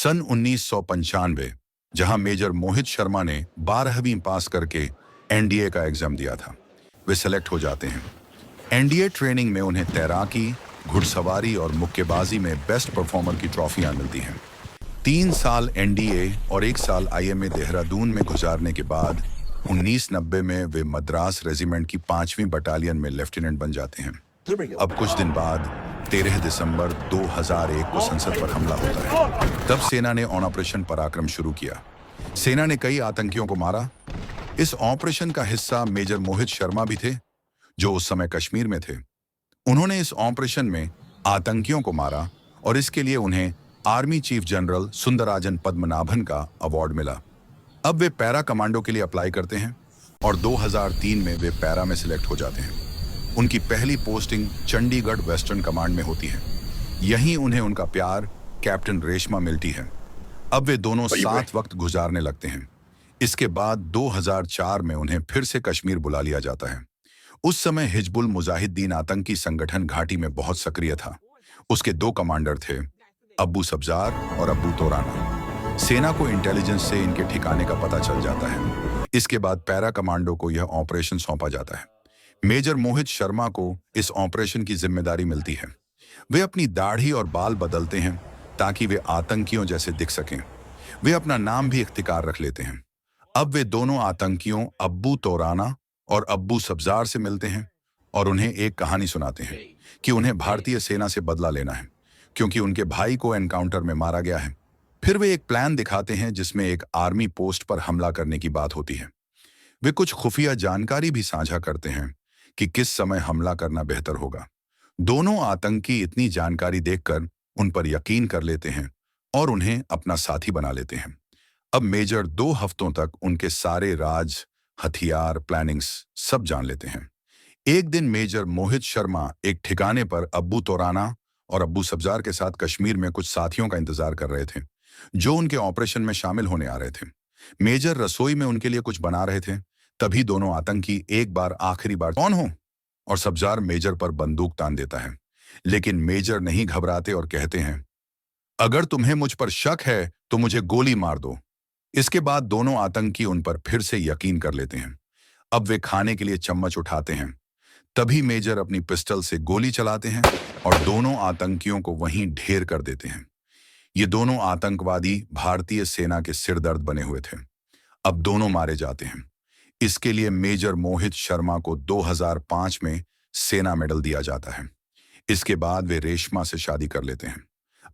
सन 1995, जहां मेजर मोहित शर्मा ने 12वीं पास करके एनडीए का एग्जाम दिया था, वे सेलेक्ट हो जाते हैं। एनडीए ट्रेनिंग में उन्हें तैराकी, घुड़सवारी और मुक्केबाजी में बेस्ट परफॉर्मर की ट्रॉफियां मिलती हैं। 3 साल एनडीए और 1 साल आईएमए देहरादून में गुजारने के बाद 1990 में वे मद्रास रेजिमेंट की 5वीं बटालियन में लेफ्टिनेंट बन जाते हैं। अब कुछ दिन बाद 13 दिसंबर 2001 को संसद पर हमला होता है। तब सेना ने ऑपरेशन पराक्रम शुरू किया। सेना ने कई आतंकियों को मारा। इस ऑपरेशन का हिस्सा मेजर मोहित शर्मा भी थे, जो उस समय कश्मीर में थे। उन्होंने इस ऑपरेशन में आतंकियों को मारा और इसके लिए उन्हें army chief general Sundararajan Padmanabhan का अवार्ड मिला। अब वे पैरा कमांडो के लिए अप्लाई करते हैं और 2003 में वे पैरा में सिलेक्ट हो जाते हैं। उनकी पहली पोस्टिंग चंडीगढ़ वेस्टर्न कमांड में होती है। यहीं उन्हें उनका प्यार कैप्टन रेशमा मिलती है। अब वे दोनों साथ वक्त गुजारने लगते हैं। इसके बाद 2004 में उन्हें फिर से कश्मीर बुला लिया जाता है। उस समय हिजबुल मुजाहिदीन आतंकी संगठन घाटी में बहुत सक्रिय था। उसके 2 कमांडर थे, अब्बू सब्जार और अब्बू तोराना। सेना को इंटेलिजेंस से इनके ठिकाने का पता चल जाता है। इसके बाद पैरा कमांडो को यह ऑपरेशन सौंपा जाता है। मेजर मोहित शर्मा को इस ऑपरेशन की जिम्मेदारी मिलती है। वे अपनी दाढ़ी और बाल बदलते हैं ताकि वे आतंकियों जैसे दिख सकें। वे अपना नाम भी इख्तिकार रख लेते हैं। अब वे दोनों आतंकियों अब्बू तोराना और अब्बू सब्जार से मिलते हैं और उन्हें एक कहानी सुनाते हैं कि उन्हें भारतीय सेना से बदला लेना है, क्योंकि उनके भाई को एनकाउंटर में मारा गया है। फिर वे एक प्लान दिखाते हैं जिसमें एक आर्मी पोस्ट पर हमला करने की बात होती है। वे कुछ खुफिया जानकारी भी साझा करते हैं कि किस समय हमला करना बेहतर होगा। दोनों आतंकी इतनी जानकारी देखकर उन पर यकीन कर लेते हैं और उन्हें अपना साथी बना लेते हैं। अब मेजर 2 हफ्तों तक उनके सारे राज, हथियार, प्लानिंग्स सब जान लेते हैं। एक दिन मेजर मोहित शर्मा एक ठिकाने पर अब्बू तोराना और अब्बू सब्जार के साथ कश्मीर में कुछ साथियों का इंतजार कर रहे थे, जो उनके ऑपरेशन में शामिल होने आ रहे थे। मेजर रसोई में उनके लिए कुछ बना रहे थे। तभी दोनों आतंकी एक बार आखिरी बार कौन हो और सब्जार मेजर पर बंदूक तान देता है। लेकिन मेजर नहीं घबराते और कहते हैं, अगर तुम्हें मुझ पर शक है तो मुझे गोली मार दो। इसके बाद दोनों आतंकी उन पर फिर से यकीन कर लेते हैं। अब वे खाने के लिए चम्मच उठाते हैं। तभी मेजर अपनी पिस्टल से गोली चलाते हैं और दोनों आतंकियों को वहीं ढेर कर देते हैं। ये दोनों आतंकवादी भारतीय सेना के सिरदर्द बने हुए थे। अब दोनों मारे जाते हैं। इसके लिए मेजर मोहित शर्मा को 2005 में सेना मेडल दिया जाता है। इसके बाद वे रेशमा से शादी कर लेते हैं।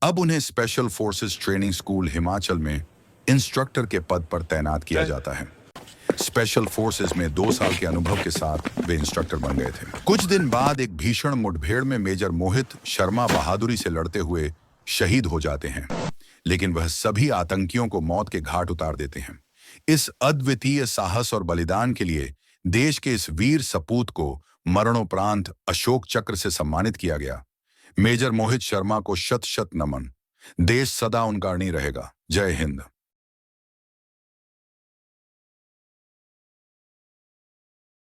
अब उन्हें special forces training school Himachal में इंस्ट्रक्टर के पद पर तैनात किया जाता है। स्पेशल फोर्सेस में 2 साल के अनुभव के साथ वे इंस्ट्रक्टर बन गए थे। कुछ दिन बाद एक भीषण मुठभेड़ में मेजर मोहित शर्मा बहादुरी से लड़ते हुए शहीद हो जाते हैं, लेकिन वह सभी आतंकियों को मौत के घाट उतार देते हैं। इस अद्वितीय साहस और बलिदान के लिए देश के इस वीर सपूत को मरणोपरांत अशोक चक्र से सम्मानित किया गया। मेजर मोहित शर्मा को शत शत नमन। देश सदा उनका ऋणी रहेगा। जय हिंद।